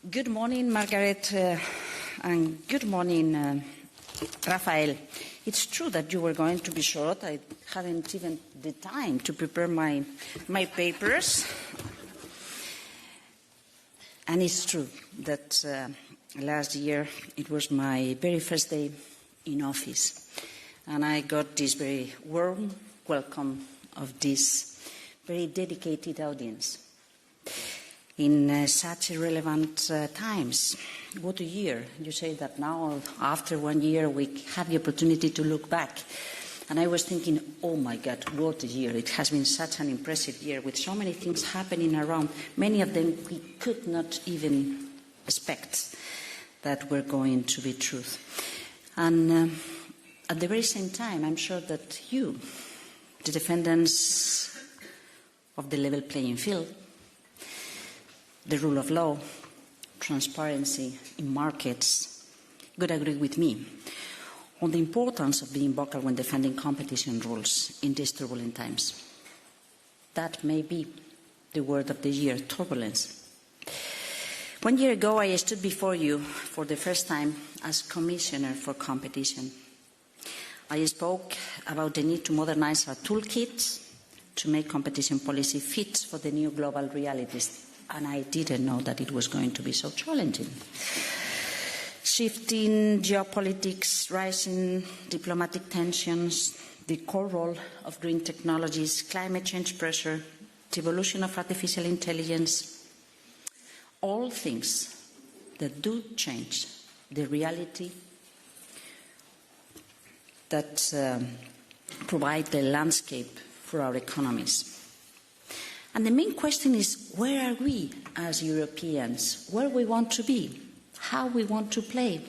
Good morning, Margaret, and good morning, Rafael. It's true that you were going to be short. I hadn't even the time to prepare my papers. And it's true that last year it was my very first day in office. And I got this very warm welcome of this very dedicated audience. In such relevant times. What a year. You say that now, after 1 year, we have the opportunity to look back. And I was thinking, oh my God, what a year. It has been such an impressive year with so many things happening around. Many of them we could not even expect that were going to be true. And at the very same time, I'm sure that you, the defendants of the level playing field, the rule of law, transparency in markets, would agree with me on the importance of being vocal when defending competition rules in these turbulent times. That may be the word of the year, turbulence. 1 year ago, I stood before you for the first time as Commissioner for Competition. I spoke about the need to modernize our toolkit to make competition policy fit for the new global realities. And I didn't know that it was going to be so challenging. Shifting geopolitics, rising diplomatic tensions, the core role of green technologies, climate change pressure, the evolution of artificial intelligence, all things that do change the reality that provide the landscape for our economies. And the main question is, where are we as Europeans? Where we want to be? How we want to play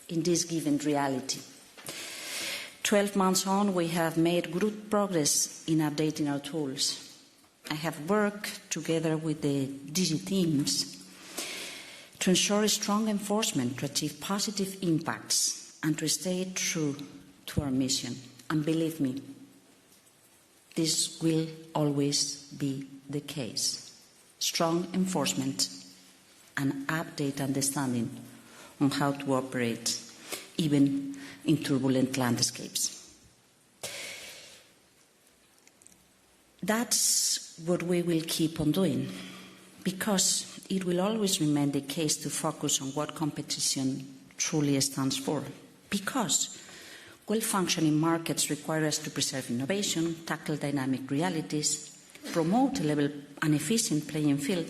in this given reality? 12 months on, we have made good progress in updating our tools. I have worked together with the DG teams to ensure a strong enforcement to achieve positive impacts and to stay true to our mission. And believe me, this will always be the case. Strong enforcement and update understanding on how to operate, even in turbulent landscapes. That's what we will keep on doing, because it will always remain the case to focus on what competition truly stands for. Because well-functioning markets require us to preserve innovation, tackle dynamic realities, promote a level and efficient playing field,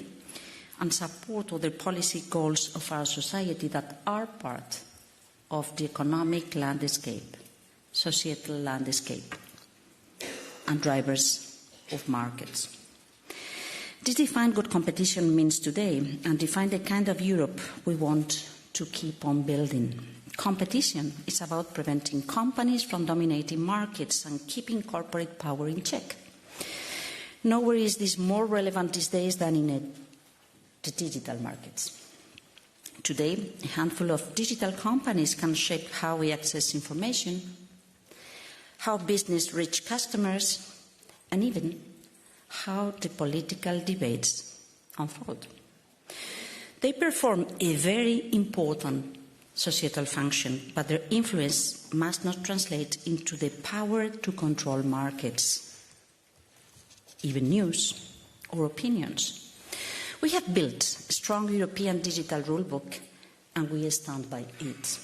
and support other policy goals of our society that are part of the economic landscape, societal landscape, and drivers of markets. This defines what competition means today and defines the kind of Europe we want to keep on building. Competition is about preventing companies from dominating markets and keeping corporate power in check. Nowhere is this more relevant these days than in the digital markets. Today, a handful of digital companies can shape how we access information, how business reach customers, and even how the political debates unfold. They perform a very important societal function, but their influence must not translate into the power to control markets, even news or opinions. We have built a strong European digital rulebook, and we stand by it.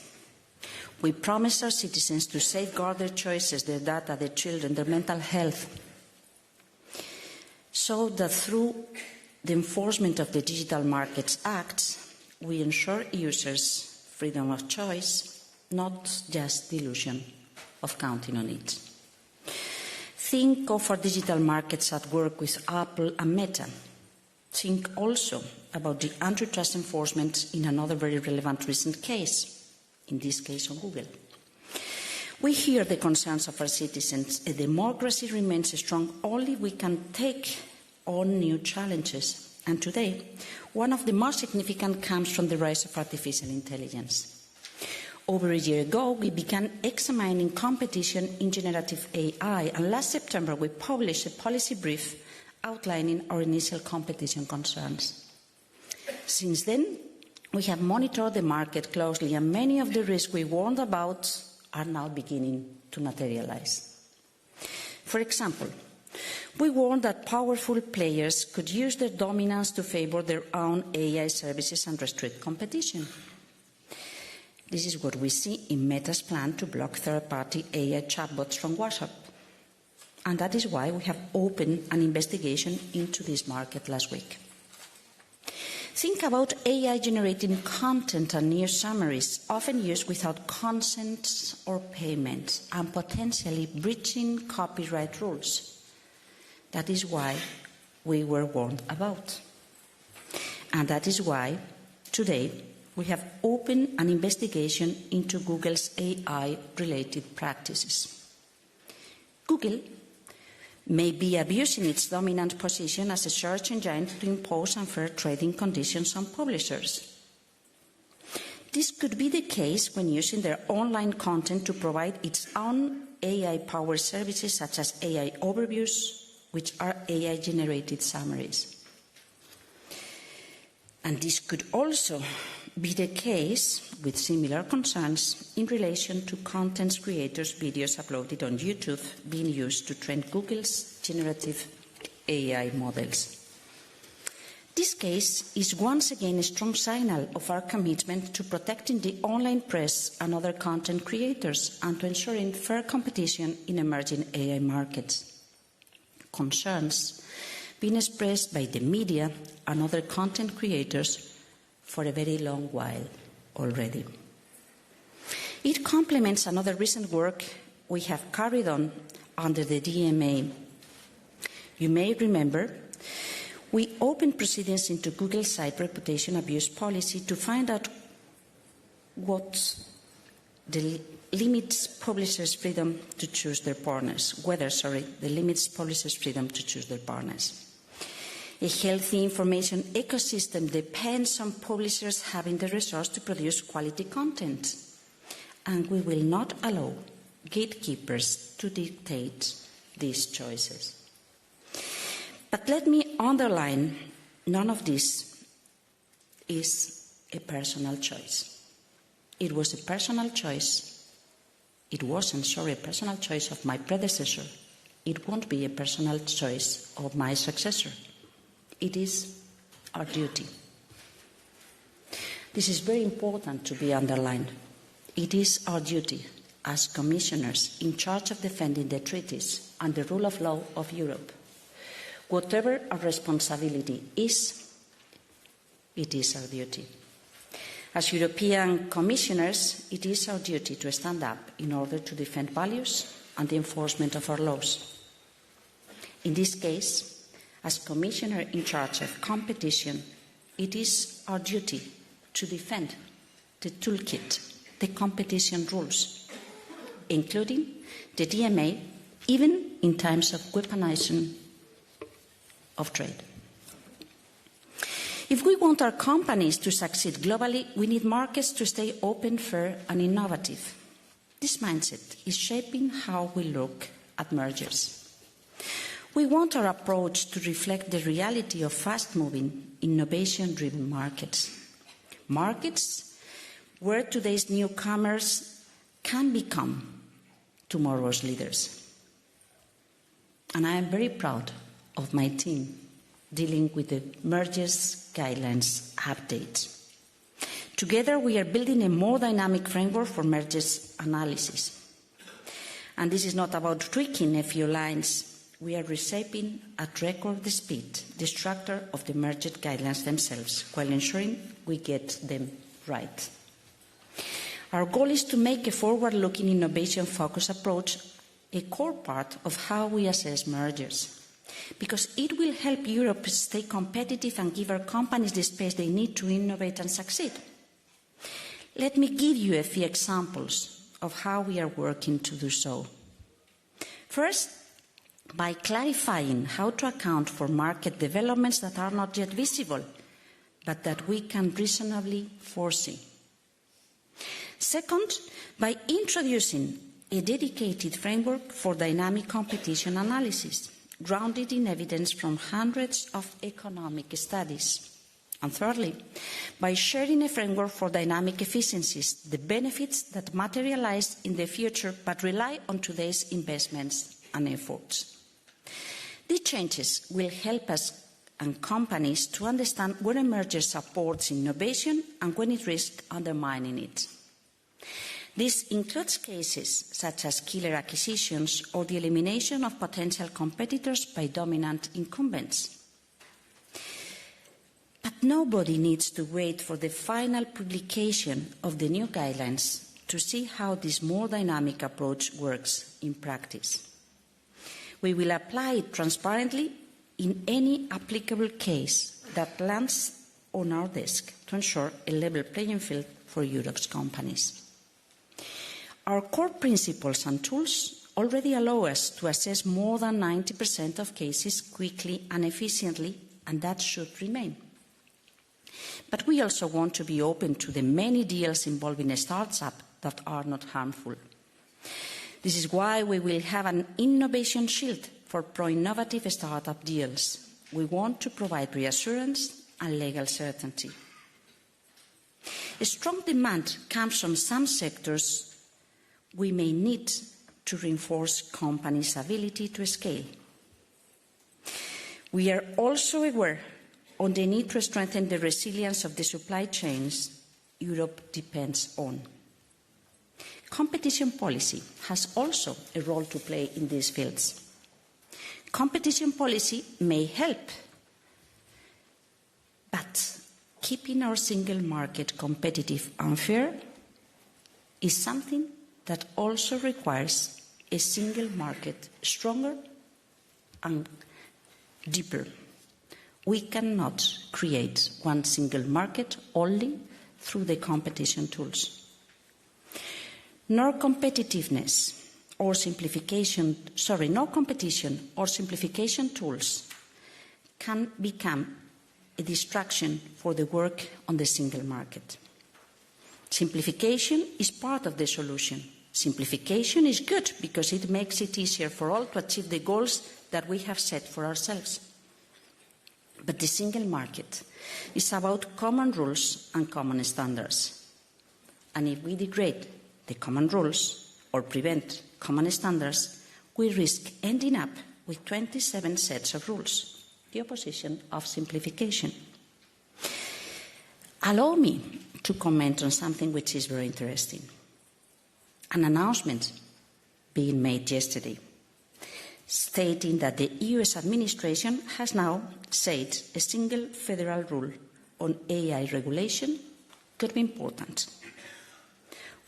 We promise our citizens to safeguard their choices, their data, their children, their mental health, so that through the enforcement of the Digital Markets Act, we ensure users freedom of choice, not just the illusion of counting on it. Think of our digital markets at work with Apple and Meta. Think also about the antitrust enforcement in another very relevant recent case, in this case on Google. We hear the concerns of our citizens. A democracy remains strong only we can take on new challenges. And today, one of the most significant comes from the rise of artificial intelligence. Over a year ago, we began examining competition in generative AI, and last September we published a policy brief outlining our initial competition concerns. Since then, we have monitored the market closely, and many of the risks we warned about are now beginning to materialize. For example, we warned that powerful players could use their dominance to favor their own AI services and restrict competition. This is what we see in Meta's plan to block third-party AI chatbots from WhatsApp. And that is why we have opened an investigation into this market last week. Think about AI-generating content and news summaries, often used without consent or payment, and potentially breaching copyright rules. That is why we were warned about. And that is why, today, we have opened an investigation into Google's AI-related practices. Google may be abusing its dominant position as a search engine to impose unfair trading conditions on publishers. This could be the case when using their online content to provide its own AI-powered services such as AI overviews, which are AI-generated summaries. And this could also be the case with similar concerns in relation to content creators' videos uploaded on YouTube being used to train Google's generative AI models. This case is once again a strong signal of our commitment to protecting the online press and other content creators and to ensuring fair competition in emerging AI markets. Concerns being expressed by the media and other content creators for a very long while already. It complements another recent work we have carried on under the DMA. You may remember we opened proceedings into Google's site reputation abuse policy to find out what limits publishers' freedom to choose their partners, limits publishers' freedom to choose their partners. A healthy information ecosystem depends on publishers having the resource to produce quality content, and we will not allow gatekeepers to dictate these choices. But let me underline, none of this is a personal choice. It was a personal choice. It wasn't, a personal choice of my predecessor. It won't be a personal choice of my successor. It is our duty. This is very important to be underlined. It is our duty as commissioners in charge of defending the treaties and the rule of law of Europe. Whatever our responsibility is, it is our duty. As European commissioners, it is our duty to stand up in order to defend values and the enforcement of our laws. In this case, as Commissioner in charge of competition, it is our duty to defend the toolkit, the competition rules, including the DMA, even in times of weaponization of trade. If we want our companies to succeed globally, we need markets to stay open, fair, and innovative. This mindset is shaping how we look at mergers. We want our approach to reflect the reality of fast-moving, innovation-driven markets. Markets where today's newcomers can become tomorrow's leaders. And I am very proud of my team dealing with the mergers guidelines update. Together, we are building a more dynamic framework for mergers analysis. And this is not about tweaking a few lines. We are reshaping at record speed the structure of the merger guidelines themselves while ensuring we get them right. Our goal is to make a forward-looking, innovation-focused approach a core part of how we assess mergers, because it will help Europe stay competitive and give our companies the space they need to innovate and succeed. Let me give you a few examples of how we are working to do so. First, by clarifying how to account for market developments that are not yet visible, but that we can reasonably foresee. Second, by introducing a dedicated framework for dynamic competition analysis, grounded in evidence from hundreds of economic studies. And thirdly, by sharing a framework for dynamic efficiencies, the benefits that materialize in the future but rely on today's investments and efforts. These changes will help us and companies to understand when a merger supports innovation and when it risks undermining it. This includes cases such as killer acquisitions or the elimination of potential competitors by dominant incumbents. But nobody needs to wait for the final publication of the new guidelines to see how this more dynamic approach works in practice. We will apply it transparently in any applicable case that lands on our desk to ensure a level playing field for Europe's companies. Our core principles and tools already allow us to assess more than 90% of cases quickly and efficiently, and that should remain. But we also want to be open to the many deals involving a startup that are not harmful. This is why we will have an innovation shield for pro-innovative startup deals. We want to provide reassurance and legal certainty. A strong demand comes from some sectors we may need to reinforce companies' ability to scale. We are also aware of the need to strengthen the resilience of the supply chains Europe depends on. Competition policy has also a role to play in these fields. Competition policy may help, but keeping our single market competitive and fair is something that also requires a single market stronger and deeper. We cannot create one single market only through the competition tools. No competition or simplification tools can become a distraction for the work on the single market. Simplification is part of the solution. Simplification is good because it makes it easier for all to achieve the goals that we have set for ourselves. But the single market is about common rules and common standards. And if we degrade the common rules or prevent common standards, we risk ending up with 27 sets of rules, the opposition of simplification. Allow me to comment on something which is very interesting. An announcement being made yesterday stating that the US administration has now said a single federal rule on AI regulation could be important.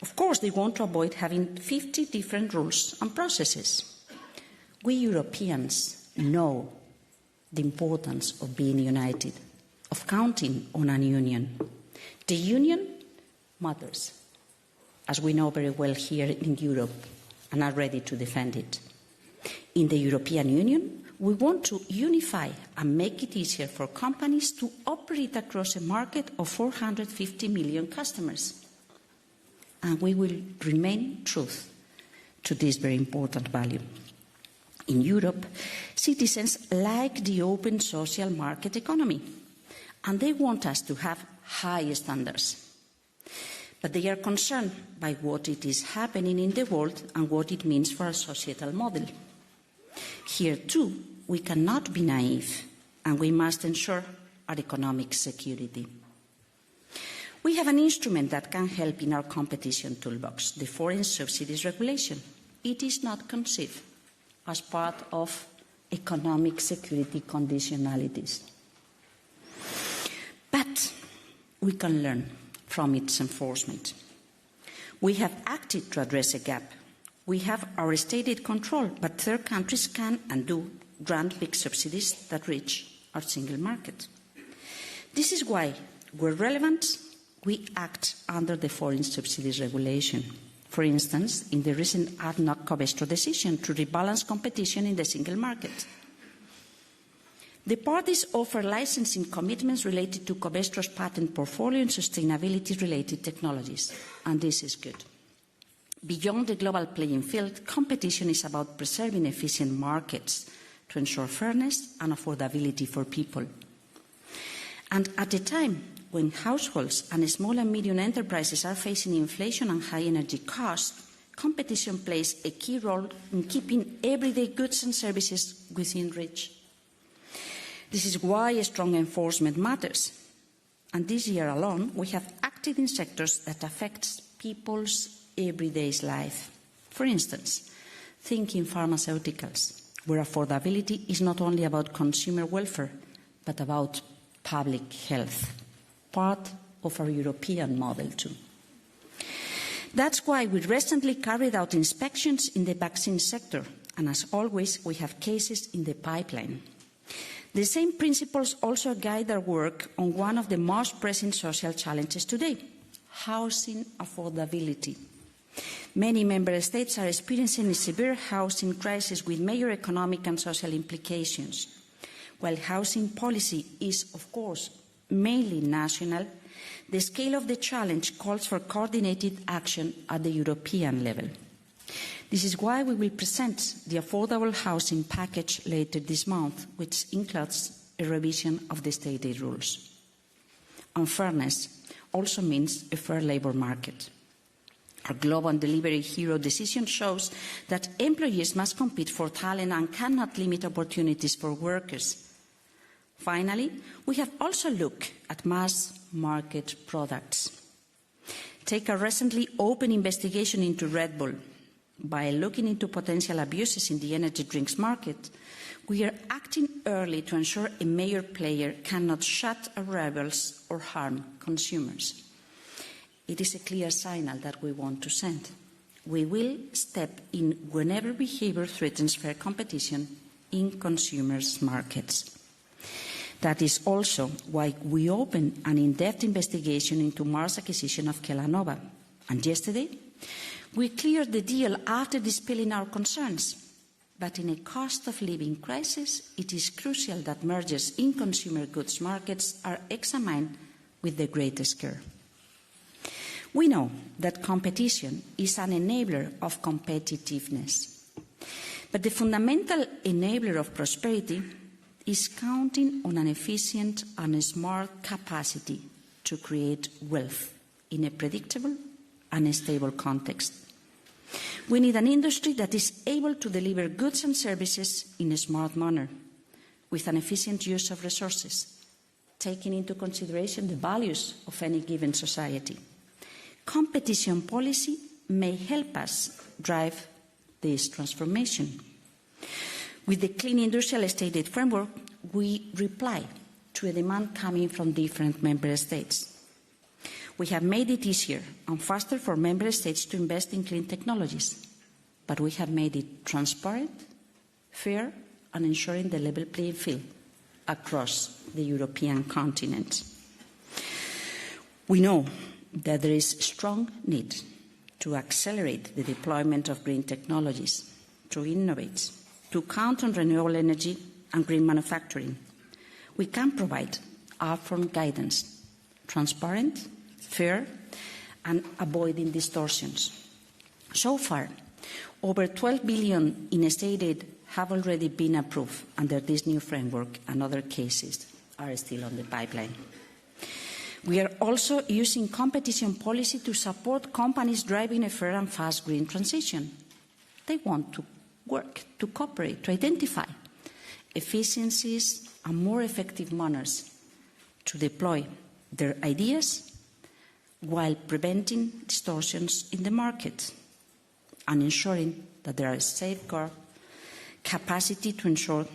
Of course, they want to avoid having 50 different rules and processes. We Europeans know the importance of being united, of counting on a union. The union matters, as we know very well here in Europe, and are ready to defend it. In the European Union, we want to unify and make it easier for companies to operate across a market of 450 million customers. And we will remain true to this very important value. In Europe, citizens like the open social market economy, and they want us to have high standards. But they are concerned by what it is happening in the world and what it means for our societal model. Here, too, we cannot be naive, and we must ensure our economic security. We have an instrument that can help in our competition toolbox, the Foreign Subsidies Regulation. It is not conceived as part of economic security conditionalities. But we can learn from its enforcement. We have acted to address a gap. We have our stated control, but third countries can and do grant big subsidies that reach our single market. This is why, where relevant, we act under the Foreign Subsidies Regulation. For instance, in the recent ad hoc Covestro decision to rebalance competition in the single market. The parties offer licensing commitments related to Covestro's patent portfolio and sustainability-related technologies, and this is good. Beyond the global playing field, competition is about preserving efficient markets to ensure fairness and affordability for people. And at a time when households and small and medium enterprises are facing inflation and high energy costs, competition plays a key role in keeping everyday goods and services within reach. This is why strong enforcement matters. And this year alone, we have acted in sectors that affect people's everyday life. For instance, think in pharmaceuticals, where affordability is not only about consumer welfare, but about public health, part of our European model too. That's why we recently carried out inspections in the vaccine sector, and as always, we have cases in the pipeline. The same principles also guide our work on one of the most pressing social challenges today, housing affordability. Many member states are experiencing a severe housing crisis with major economic and social implications. While housing policy is, of course, mainly national, the scale of the challenge calls for coordinated action at the European level. This is why we will present the affordable housing package later this month, which includes a revision of the state aid rules. And fairness also means a fair labour market. Our Global Delivery Hero decision shows that employees must compete for talent and cannot limit opportunities for workers. Finally, we have also looked at mass market products. Take a recently open investigation into Red Bull. By looking into potential abuses in the energy drinks market, we are acting early to ensure a major player cannot shut arrivals or harm consumers. It is a clear signal that we want to send. We will step in whenever behaviour threatens fair competition in consumers' markets. That is also why we opened an in-depth investigation into Mars' acquisition of Kellanova. And yesterday, we cleared the deal after dispelling our concerns. But in a cost of living crisis, it is crucial that mergers in consumer goods markets are examined with the greatest care. We know that competition is an enabler of competitiveness. But the fundamental enabler of prosperity is counting on an efficient and smart capacity to create wealth in a predictable and a stable context. We need an industry that is able to deliver goods and services in a smart manner, with an efficient use of resources, taking into consideration the values of any given society. Competition policy may help us drive this transformation. With the Clean Industrial State Aid Framework, we reply to a demand coming from different member states. We have made it easier and faster for member states to invest in clean technologies, but we have made it transparent, fair, and ensuring the level playing field across the European continent. We know that there is strong need to accelerate the deployment of green technologies, to innovate, to count on renewable energy and green manufacturing. We can provide upfront guidance, transparent, fair, and avoiding distortions. So far, over 12 billion in state aid have already been approved under this new framework, and other cases are still on the pipeline. We are also using competition policy to support companies driving a fair and fast green transition. They want to work, to cooperate, to identify efficiencies and more effective manners to deploy their ideas while preventing distortions in the market and ensuring that there is safeguard capacity to ensure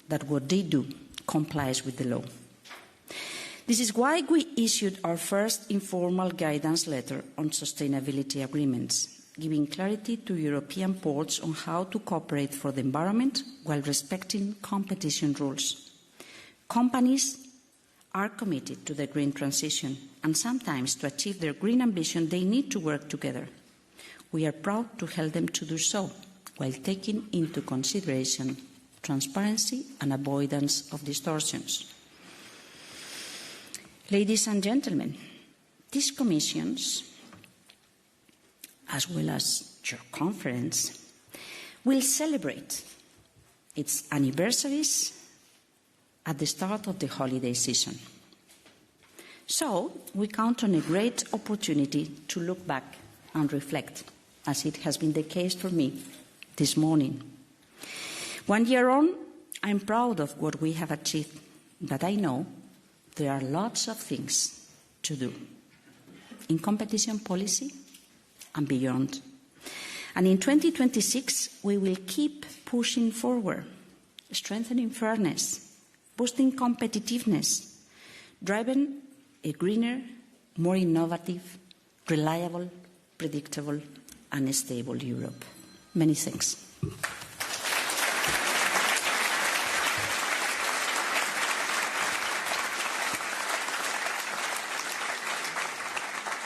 that what they do complies with the law. This is why we issued our first informal guidance letter on sustainability agreements, giving clarity to European ports on how to cooperate for the environment while respecting competition rules. Companies are committed to the green transition, and sometimes to achieve their green ambition they need to work together. We are proud to help them to do so, while taking into consideration transparency and avoidance of distortions. Ladies and gentlemen, these commissions, as well as your conference, will celebrate its anniversaries at the start of the holiday season. So we count on a great opportunity to look back and reflect, as it has been the case for me this morning. 1 year on, I'm proud of what we have achieved, but I know there are lots of things to do in competition policy and beyond. And in 2026, we will keep pushing forward, strengthening fairness, boosting competitiveness, driving a greener, more innovative, reliable, predictable and stable Europe. Many thanks.